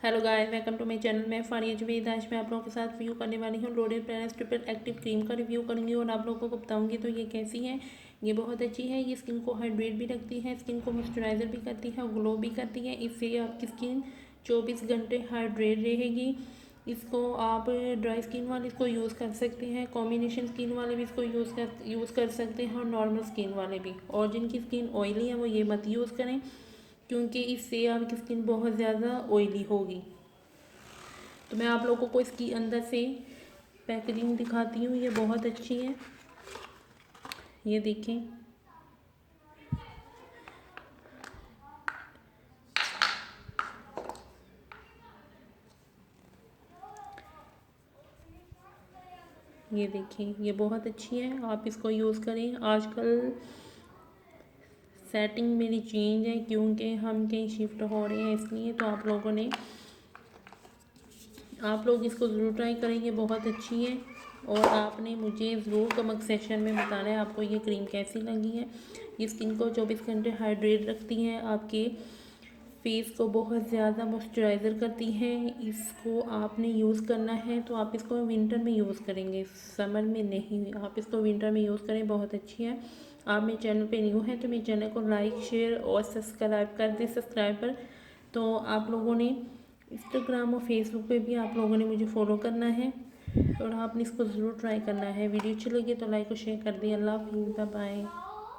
Hello guys, welcome to my channel. मैं फारिया जवेद। आज मैं आप लोगों के साथ रिव्यू करने वाली हूँ L'Oreal Paris triple active cream का रिव्यू करूँगी और आप लोगों को बताऊँगी तो ये कैसी है। ये बहुत अच्छी है। ये स्किन को हाइड्रेट भी रखती है, स्किन को मॉइस्चराइज़र भी करती है और ग्लो भी करती है। इससे आपकी स्किन 24 घंटे हाइड्रेट रहेगी। इसको आप ड्राई स्किन वाले इसको यूज़ कर सकते हैं, कॉम्बिनेशन स्किन वाले भी इसको यूज़ कर सकते हैं और नॉर्मल स्किन वाले भी। और जिनकी स्किन ऑयली है वो ये मत यूज़ करें, क्योंकि इससे आपकी स्किन बहुत ज़्यादा ऑयली होगी। तो मैं आप लोगों को इसकी अंदर से पैकेजिंग दिखाती हूँ। ये बहुत अच्छी है, ये देखें। ये देखें, ये बहुत अच्छी है, आप इसको यूज़ करें। आजकल सेटिंग मेरी चेंज है क्योंकि हम कहीं शिफ्ट हो रहे हैं, इसलिए तो आप लोग इसको ज़रूर ट्राई करेंगे। बहुत अच्छी है और आपने मुझे ज़रूर कमेंट सेक्शन में बताना है आपको ये क्रीम कैसी लगी है। ये स्किन को 24 घंटे हाइड्रेट रखती है, आपके फेस को बहुत ज़्यादा मॉइस्चराइज़र करती है। इसको आपने यूज़ करना है तो आप इसको विंटर में यूज़ करेंगे, समर में नहीं। आप इसको विंटर में यूज़ करें, बहुत अच्छी है। आप मेरे चैनल पे न्यू हैं तो मेरे चैनल को लाइक शेयर और सब्सक्राइब कर दें। सब्सक्राइबर तो आप लोगों ने इंस्टाग्राम और फेसबुक पे भी आप लोगों ने मुझे फॉलो करना है और आपने इसको ज़रूर ट्राई करना है। वीडियो अच्छी लगी तो लाइक और शेयर कर दें। अल्लाह हाफ़िज़, बाय बाय।